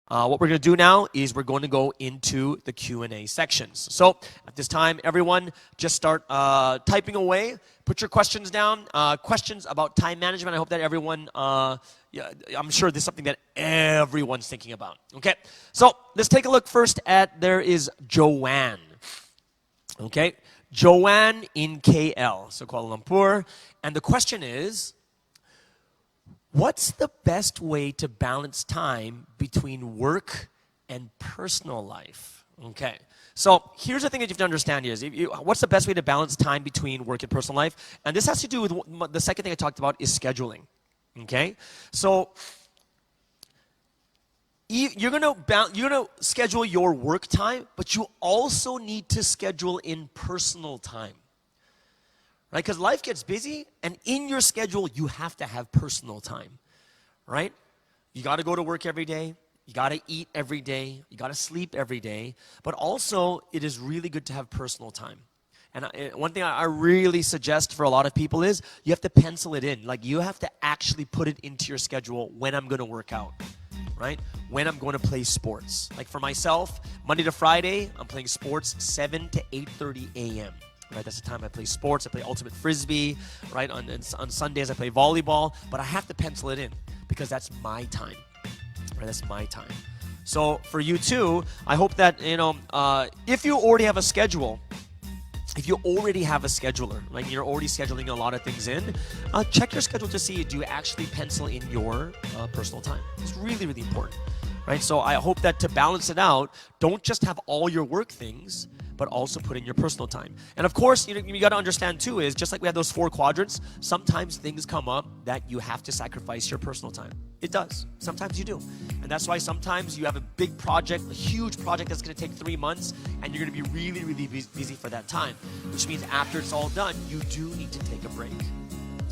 What we're going to do now is we're going to go into the Q&A sections. So at this time, everyone, just start typing away. Put your questions down. Questions about time management. I hope that everyone, yeah, I'm sure this is something that everyone's thinking about. Okay, so let's take a look first at, there is Joanne. Okay, Joanne in KL, so Kuala Lumpur. And the question is, what's the best way to balance time between work and personal life? Okay, so here's the thing that you have to understand here is, what's the best way to balance time between work and personal life? And this has to do with the second thing I talked about is scheduling. Okay, so you're gonna schedule your work time, but you also need to schedule in personal time. Right? Because life gets busy, and in your schedule, you have to have personal time, right? You got to go to work every day. You got to eat every day. You got to sleep every day. But also, it is really good to have personal time. And one thing I really suggest for a lot of people is you have to pencil it in. Like, you have to actually put it into your schedule when I'm going to work out, right? When I'm going to play sports. Like for myself, Monday to Friday, I'm playing sports 7 to 8:30 a.m. Right, that's the time I play sports. I play ultimate frisbee, right? On Sundays I play volleyball, but I have to pencil it in because that's my time, right? That's my time. So for you too, I hope that, if you already have a schedule, if you already have a scheduler, like you're already scheduling a lot of things in, check your schedule to see, do you actually pencil in your personal time? It's really, really important, right? So I hope that to balance it out, don't just have all your work things, but also put in your personal time. And of course, you got to understand too is, just like we have those 4 quadrants, sometimes things come up that you have to sacrifice your personal time. It does. Sometimes you do. And that's why sometimes you have a big project, a huge project that's going to take 3 months, and you're going to be really, really busy for that time. Which means after it's all done, you do need to take a break,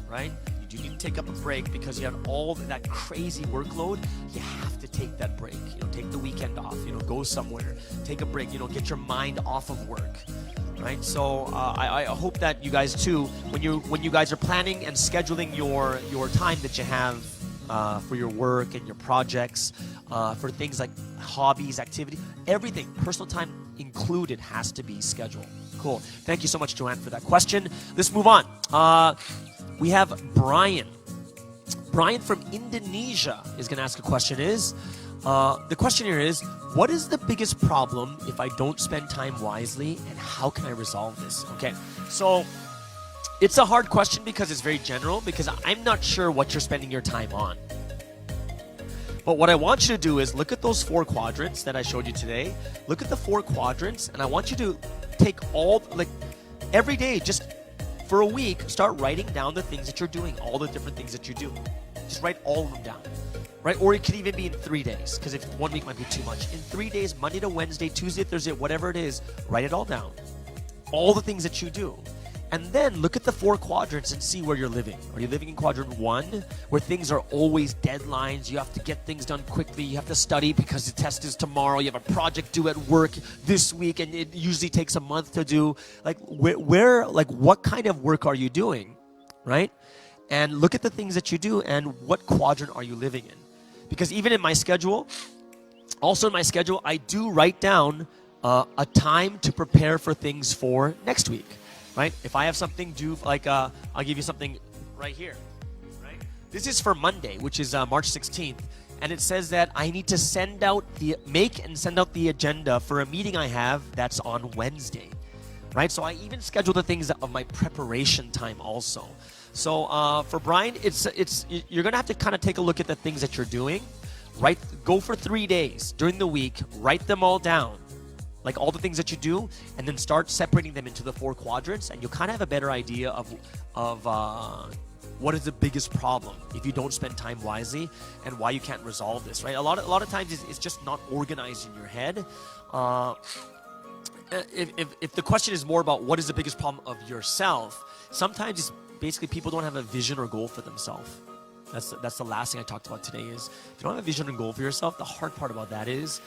right? You need to take up a break because you have all that crazy workload. You have to take that break. Take the weekend off. Go somewhere. Take a break. Get your mind off of work, right? So I hope that you guys too, when you guys are planning and scheduling your time that you have for your work and your projects, for things like hobbies, activity, everything, personal time included, has to be scheduled. Cool. Thank you so much, Joanne, for that question. Let's move on. We have Brian. Brian from Indonesia is going to ask a question. The question here is, what is the biggest problem if I don't spend time wisely, and how can I resolve this? Okay, so it's a hard question because it's very general, because I'm not sure what you're spending your time on. But what I want you to do is look at those 4 quadrants that I showed you today. Look at the 4 quadrants, and I want you to take every day, just for a week, start writing down the things that you're doing, all the different things that you do. Just write all of them down, right? Or it could even be in 3 days, because if 1 week might be too much. In 3 days, Monday to Wednesday, Tuesday, Thursday, whatever it is, write it all down. All the things that you do. And then look at the 4 quadrants and see where you're living. Are you living in quadrant 1, where things are always deadlines? You have to get things done quickly. You have to study because the test is tomorrow. You have a project due at work this week, and it usually takes a month to do. What kind of work are you doing, right? And look at the things that you do, and what quadrant are you living in? Because even in my schedule, I do write down a time to prepare for things for next week. Right? If I have something due, I'll give you something right here. Right? This is for Monday, which is March 16th, and it says that I need to make and send out the agenda for a meeting I have that's on Wednesday. Right? So I even schedule the things of my preparation time also. So for Brian, you're gonna have to kind of take a look at the things that you're doing. Right? Go for 3 days during the week. Write them all down. Like all the things that you do, and then start separating them into the 4 quadrants, and you'll kind of have a better idea of what is the biggest problem if you don't spend time wisely, and why you can't resolve this, right? A lot of times it's just not organized in your head. If the question is more about what is the biggest problem of yourself, sometimes it's basically people don't have a vision or goal for themselves. That's the last thing I talked about today is, if you don't have a vision and goal for yourself, the hard part about that is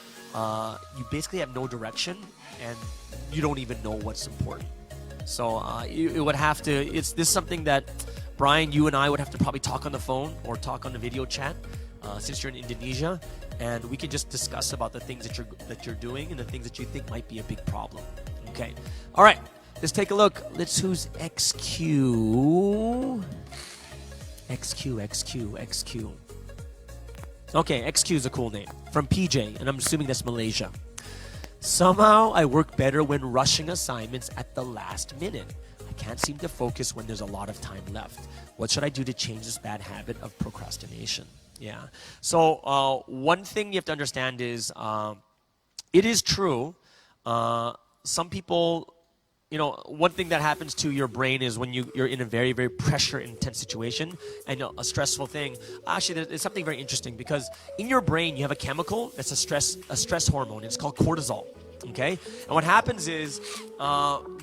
you basically have no direction, and you don't even know what's important. So it would have to, this is something that Brian, you and I would have to probably talk on the phone or talk on the video chat since you're in Indonesia, and we can just discuss about the things that you're doing and the things that you think might be a big problem. Okay. All right. Let's take a look. Who's XQ? XQ. Okay, XQ is a cool name. From PJ, and I'm assuming that's Malaysia. Somehow I work better when rushing assignments at the last minute. I can't seem to focus when there's a lot of time left. What should I do to change this bad habit of procrastination? Yeah. So one thing you have to understand is it is true. Some people, one thing that happens to your brain is when you're in a very, very pressure-intense situation and a stressful thing. Actually, there's something very interesting because in your brain you have a chemical that's a stress hormone. It's called cortisol. Okay, and what happens is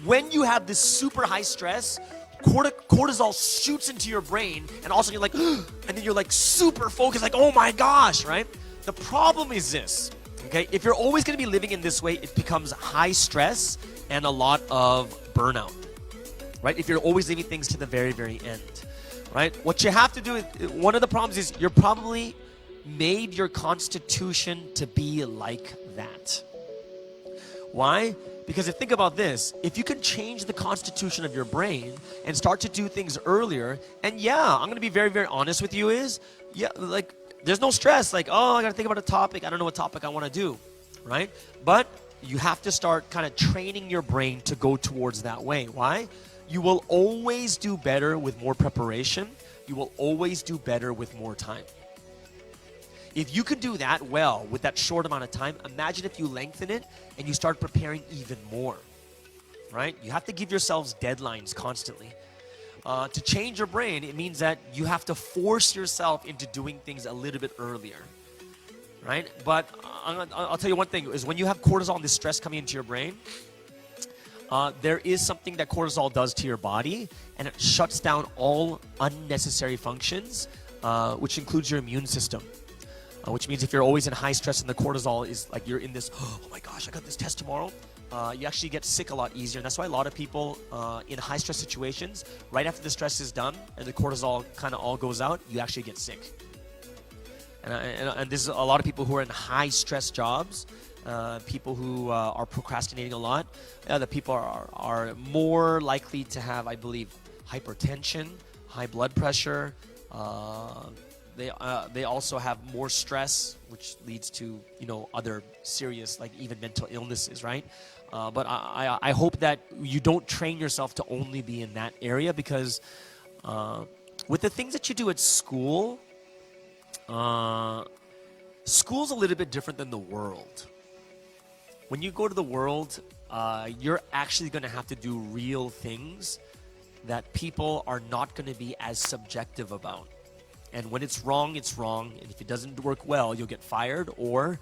when you have this super high stress, cortisol shoots into your brain, and also you're like, and then you're like super focused, like, oh my gosh, right? The problem is this. Okay, if you're always going to be living in this way, it becomes high stress and a lot of burnout, right? If you're always leaving things to the very, very end, right? What you have to do, one of the problems is you're probably made your constitution to be like that. Why? Because think about this. If you can change the constitution of your brain and start to do things earlier, and yeah, I'm going to be very, very honest with you like, there's no stress. Like, oh, I got to think about a topic. I don't know what topic I want to do, right? But you have to start kind of training your brain to go towards that way. Why? You will always do better with more preparation. You will always do better with more time. If you can do that well with that short amount of time, imagine if you lengthen it and you start preparing even more, right? You have to give yourselves deadlines constantly. To change your brain, it means that you have to force yourself into doing things a little bit earlier, right? But I'll tell you one thing, is when you have cortisol and this stress coming into your brain, there is something that cortisol does to your body, and it shuts down all unnecessary functions, which includes your immune system. Which means if you're always in high stress and the cortisol is like you're in this, oh my gosh, I got this test tomorrow, you actually get sick a lot easier. And that's why a lot of people in high stress situations, right after the stress is done and the cortisol kind of all goes out, you actually get sick. And this is a lot of people who are in high stress jobs, people who are procrastinating a lot. The people are more likely to have, I believe, hypertension, high blood pressure. They also have more stress, which leads to other serious, like even mental illnesses, right? But I hope that you don't train yourself to only be in that area, because with the things that you do at school, school's a little bit different than the world. When you go to the world, you're actually going to have to do real things that people are not going to be as subjective about. And when it's wrong, it's wrong. And if it doesn't work well, you'll get fired, or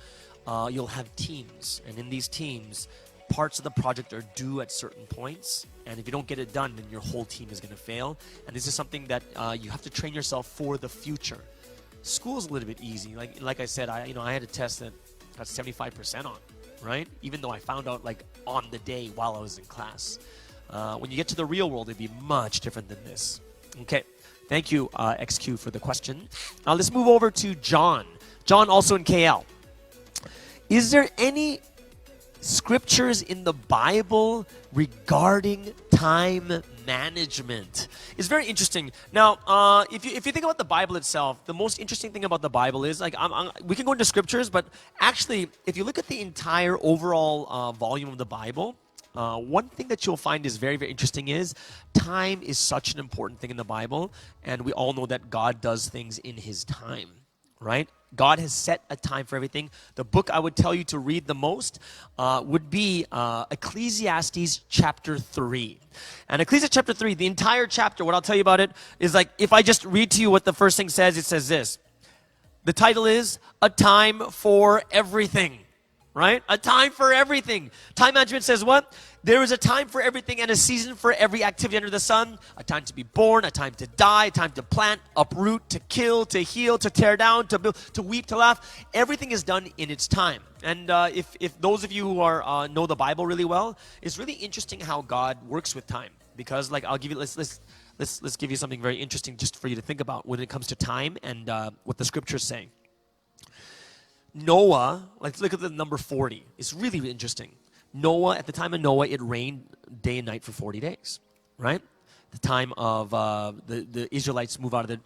you'll have teams. And in these teams, parts of the project are due at certain points. And if you don't get it done, then your whole team is going to fail. And this is something that you have to train yourself for the future. School's a little bit easy. Like I said, I had a test that got 75% on, right? Even though I found out like on the day while I was in class. When you get to the real world, it'd be much different than this. Okay. Thank you, XQ, for the question. Now let's move over to John. John, also in KL. Is there any scriptures in the Bible regarding time management? It's very interesting. Now, if you think about the Bible itself, the most interesting thing about the Bible is, like, we can go into scriptures, but actually, if you look at the entire overall volume of the Bible, one thing that you'll find is very, very interesting is time is such an important thing in the Bible, and we all know that God does things in His time, right? God has set a time for everything. The book I would tell you to read the most would be Ecclesiastes chapter 3. And Ecclesiastes chapter 3, the entire chapter, what I'll tell you about it is, like, if I just read to you what the first thing says, it says this. The title is A Time for Everything. Right? A time for everything. Time management says what? There is a time for everything and a season for every activity under the sun. A time to be born, a time to die, a time to plant, uproot, to kill, to heal, to tear down, to build, to weep, to laugh. Everything is done in its time. And if those of you who are know the Bible really well, it's really interesting how God works with time. Because, like, I'll give you let's give you something very interesting just for you to think about when it comes to time and what the scriptures say. Noah, let's look at the number 40. It's really interesting. Noah, at the time of Noah, it rained day and night for 40 days, right? The time of the Israelites move out of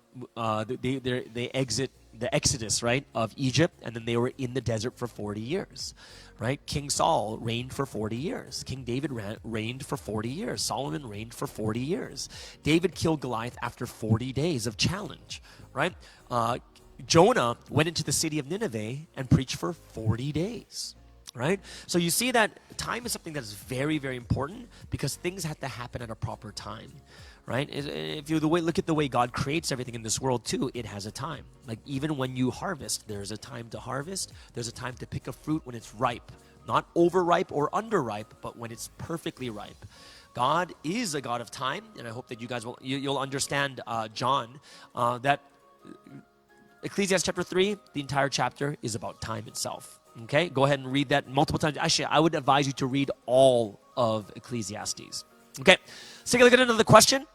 they exit the Exodus, right, of Egypt, and then they were in the desert for 40 years, right? King Saul reigned for 40 years. King David reigned for 40 years. Solomon reigned for 40 years. David killed Goliath after 40 days of challenge, right? Jonah went into the city of Nineveh and preached for 40 days, right? So you see that time is something that is very, very important because things have to happen at a proper time, right? If you look at the way God creates everything in this world too, it has a time. Like even when you harvest, there's a time to harvest. There's a time to pick a fruit when it's ripe, not overripe or underripe, but when it's perfectly ripe. God is a God of time, and I hope that you guys you'll understand, John, that Ecclesiastes chapter 3, the entire chapter is about time itself. Okay, go ahead and read that multiple times. Actually, I would advise you to read all of Ecclesiastes. Okay, let's take a look at another question.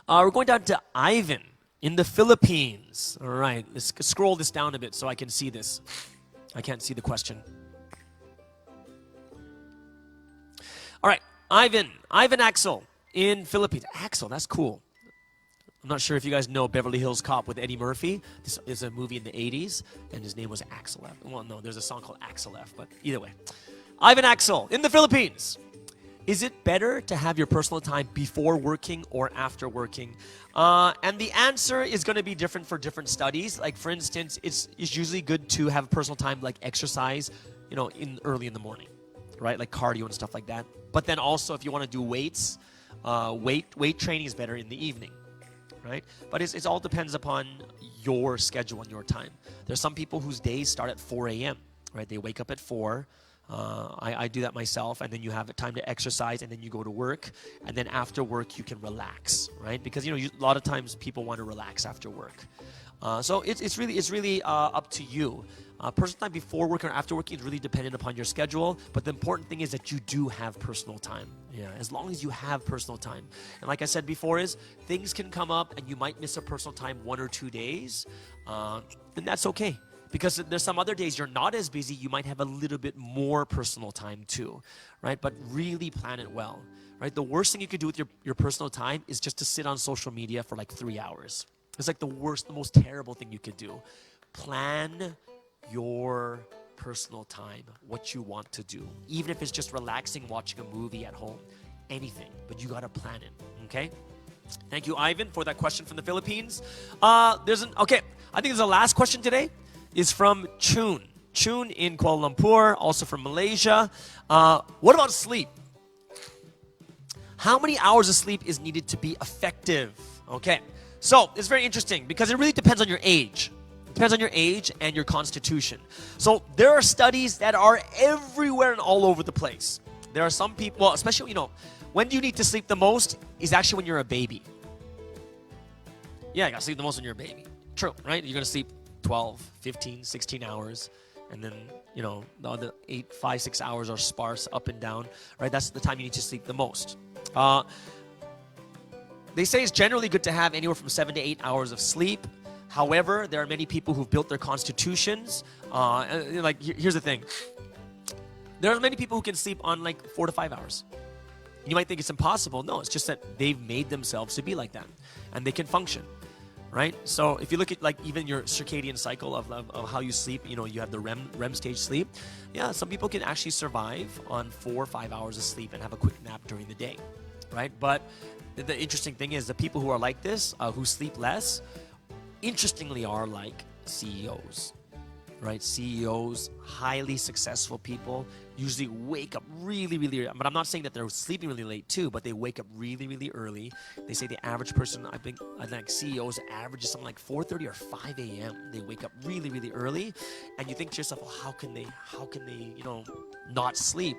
We're going down to Ivan in the Philippines. All right, let's scroll this down a bit so I can see this. I can't see the question. All right, Ivan Axel in Philippines. Axel, that's cool. I'm not sure if you guys know Beverly Hills Cop with Eddie Murphy. This is a movie in the 80s, and his name was Axel F. Well, no, there's a song called Axel F., but either way. Ivan Axel in the Philippines. Is it better to have your personal time before working or after working? And the answer is going to be different for different studies. Like, for instance, it's usually good to have personal time like exercise, early in the morning, right? Like cardio and stuff like that. But then also, if you want to do weights, weight training is better in the evening. Right? But it all depends upon your schedule and your time. There's some people whose days start at 4 a.m., right? They wake up at 4. I do that myself, and then you have time to exercise, and then you go to work, and then after work you can relax, right? Because a lot of times people want to relax after work. So it's really up to you. Personal time before work or after work is really dependent upon your schedule, but the important thing is that you do have personal time. Yeah, as long as you have personal time. And like I said before, things can come up and you might miss a personal time 1 or 2 days, then that's okay. Because there's some other days you're not as busy, you might have a little bit more personal time too, right? But really plan it well, right? The worst thing you could do with your personal time is just to sit on social media for like 3 hours. It's like the most terrible thing you could do. Plan your personal time, what you want to do. Even if it's just relaxing, watching a movie at home, anything, but you got to plan it, okay? Thank you, Ivan, for that question from the Philippines. I think there's the last question today is from Chun. Chun in Kuala Lumpur, also from Malaysia. What about sleep? How many hours of sleep is needed to be effective? Okay, so it's very interesting because it really depends on your age. It depends on your age and your constitution. So there are studies that are everywhere and all over the place. There are some people, well, especially, when do you need to sleep the most is actually when you're a baby. Yeah, you gotta sleep the most when you're a baby. True, right? You're gonna sleep 12, 15, 16 hours. And then, the other 8, 5, 6 hours are sparse up and down, right? That's the time you need to sleep the most. They say it's generally good to have anywhere from 7 to 8 hours of sleep. However, there are many people who've built their constitutions. Here's the thing. There are many people who can sleep on 4 to 5 hours. You might think it's impossible. No, it's just that they've made themselves to be like that. And they can function, right? So if you look at even your circadian cycle of how you sleep, you have the REM stage sleep. Yeah, some people can actually survive on 4 or 5 hours of sleep and have a quick nap during the day, right? But the interesting thing is the people who are like this, who sleep less, interestingly are like CEOs, right? CEOs, highly successful people, usually wake up really, really early. But I'm not saying that they're sleeping really late too, but they wake up really, really early. They say the average person, I think CEOs average is something like 4:30 or 5 a.m. They wake up really, really early. And you think to yourself, well, how can they, not sleep?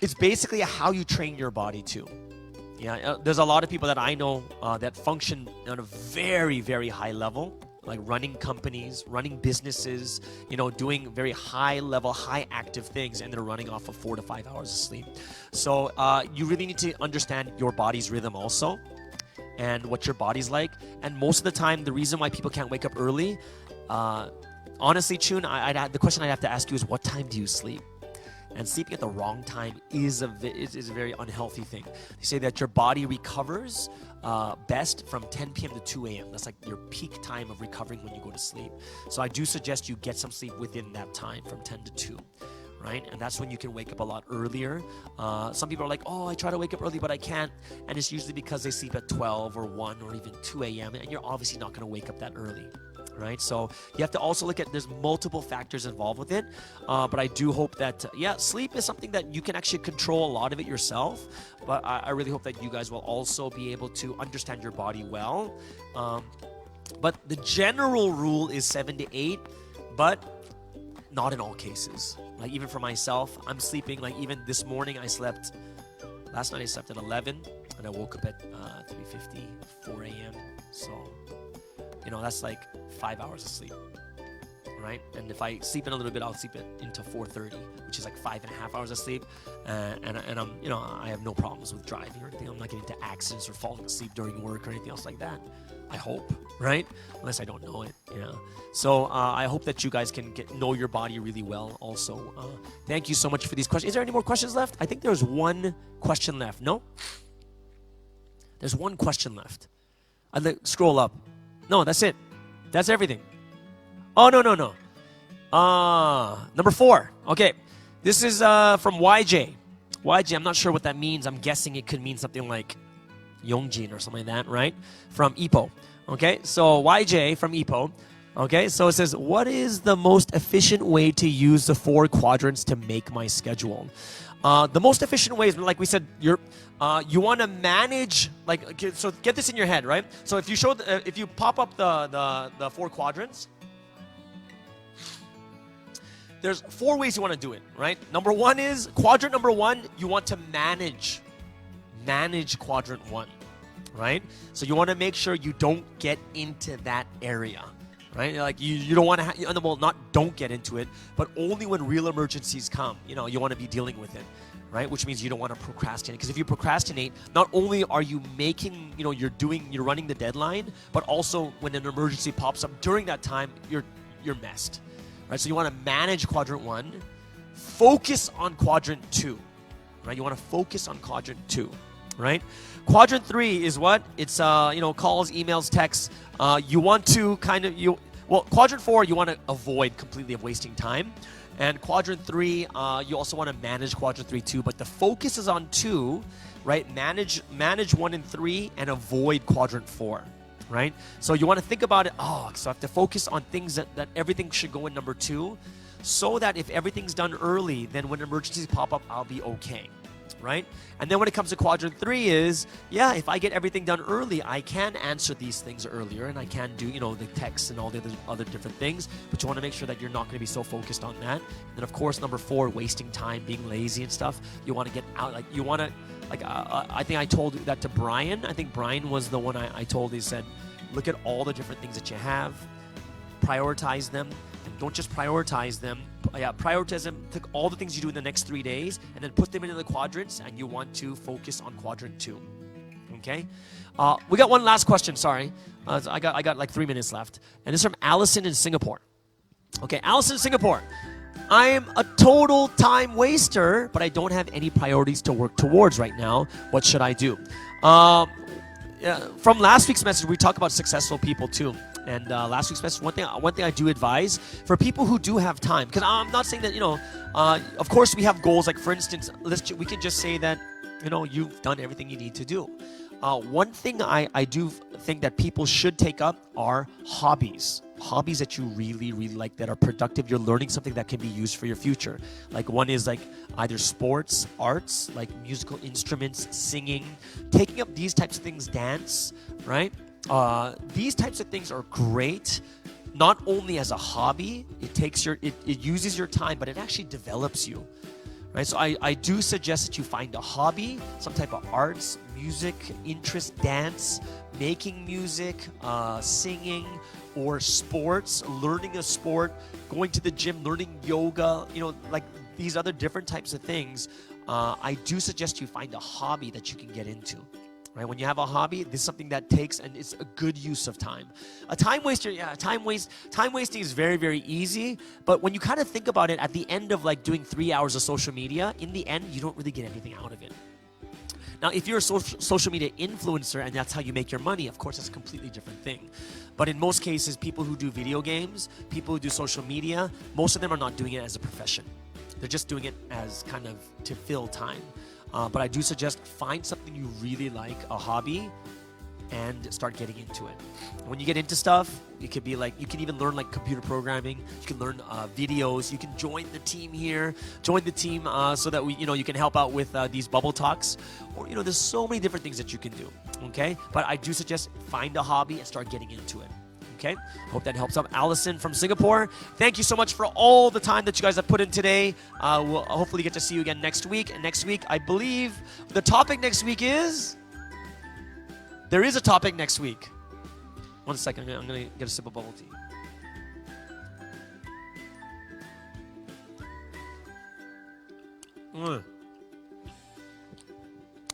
It's basically how you train your body too. Yeah, there's a lot of people that I know that function on a very, very high level, like running companies, running businesses, doing very high level, high active things, and they're running off of 4 to 5 hours of sleep. So you really need to understand your body's rhythm also. and what your body's like. And most of the time, the reason why people can't wake up early, honestly, Chun, the question I'd have to ask you is, what time do you sleep? And sleeping at the wrong time is a very unhealthy thing. They say that your body recovers best from 10 p.m. to 2 a.m. That's like your peak time of recovering when you go to sleep. So I do suggest you get some sleep within that time from 10 to 2. Right? And that's when you can wake up a lot earlier. Some people are like, oh, I try to wake up early, but I can't. And it's usually because they sleep at 12 or 1 or even 2 a.m. And you're obviously not going to wake up that early. Right? So you have to also look at, there's multiple factors involved with it. But I do hope that, sleep is something that you can actually control a lot of it yourself. But I really hope that you guys will also be able to understand your body well. But the general rule is 7 to 8, but not in all cases. Like even for myself, I'm sleeping, like even this morning last night I slept at 11 and I woke up at 3:50, 4 a.m. So, that's like 5 hours of sleep, right? And if I sleep in a little bit, I'll sleep into 4:30, which is like 5.5 hours of sleep. And I'm, I have no problems with driving or anything. I'm not getting into accidents or falling asleep during work or anything else like that. I hope, right? Unless I don't know it, So I hope that you guys can know your body really well also. Thank you so much for these questions. Is there any more questions left? I think there's one question left. No? There's one question left. Scroll up. No, that's it. That's everything. Oh, no. Number 4. Okay. This is from YJ. YJ, I'm not sure what that means. I'm guessing it could mean something like Yongjin or something like that, right? From Ipo. Okay, so YJ from Ipo. Okay, so it says, what is the most efficient way to use the 4 quadrants to make my schedule? The most efficient way is, like we said, you want to manage, so get this in your head, right? So if you pop up the 4 quadrants, there's 4 ways you want to do it, right? Number 1 is, quadrant number 1, you want to manage quadrant 1, right? So you want to make sure you don't get into that area, right? Like you don't want to don't get into it, but only when real emergencies come, you want to be dealing with it, right? Which means you don't want to procrastinate, because if you procrastinate, not only are you making, you're running the deadline, but also when an emergency pops up during that time, you're messed, right? So you want to manage quadrant 1, focus on quadrant 2, right? You want to focus on quadrant 2. Right? Quadrant 3 is what? It's calls, emails, texts. You want to quadrant 4 you want to avoid completely of wasting time, and quadrant 3 you also want to manage quadrant 3 too. But the focus is on 2, right? Manage 1 and 3 and avoid quadrant 4, right? So you want to think about it. So I have to focus on things that everything should go in number 2, so that if everything's done early, then when emergencies pop up, I'll be okay. Right? And then when it comes to quadrant 3 is, if I get everything done early, I can answer these things earlier, and I can do, the texts and all the other different things, but you want to make sure that you're not going to be so focused on that. And then of course, number 4, wasting time, being lazy and stuff. You want to get out, I think I told that to Brian. I think Brian was the one I told. He said, look at all the different things that you have, prioritize them, and don't just prioritize them. Prioritize them, take all the things you do in the next 3 days, and then put them into the quadrants, and you want to focus on quadrant 2. Okay? We got one last question, sorry. I got like 3 minutes left. And this is from Allison in Singapore. Okay, Allison in Singapore. I'm a total time waster, but I don't have any priorities to work towards right now. What should I do? From last week's message, we talked about successful people too. And last week's message, one thing I do advise for people who do have time, because I'm not saying that, of course we have goals. Like for instance, we can just say that, you've done everything you need to do. One thing I do think that people should take up are hobbies. Hobbies that you really, really like, that are productive. You're learning something that can be used for your future. Like one is like either sports, arts, like musical instruments, singing, taking up these types of things, dance, right? These types of things are great, not only as a hobby. It uses your time, but it actually develops you, right? So I do suggest that you find a hobby, some type of arts, music, interest, dance, making music, singing, or sports, learning a sport, going to the gym, learning yoga, like these other different types of things. I do suggest you find a hobby that you can get into. Right? When you have a hobby, this is something that takes, and it's a good use of time. A time waster, time wasting is very, very easy. But when you kind of think about it, at the end of like doing 3 hours of social media, in the end, you don't really get anything out of it. Now, if you're a social media influencer and that's how you make your money, of course, that's a completely different thing. But in most cases, people who do video games, people who do social media, most of them are not doing it as a profession. They're just doing it as kind of to fill time. But I do suggest find something you really like, a hobby, and start getting into it. When you get into stuff, it could be like, you can even learn like computer programming, you can learn videos, you can join the team here, so that you can help out with these bubble talks, or there's so many different things that you can do, okay? But I do suggest find a hobby and start getting into it. Okay, hope that helps out. Allison from Singapore, thank you so much for all the time that you guys have put in today. We'll hopefully get to see you again next week. And next week, I believe the topic next week is... There is a topic next week. 1 second, I'm going to get a sip of bubble tea.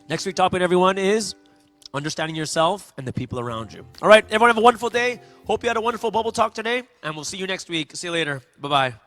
Next week topic, everyone, is understanding yourself and the people around you. All right, everyone have a wonderful day. Hope you had a wonderful bubble talk today, and we'll see you next week. See you later. Bye-bye.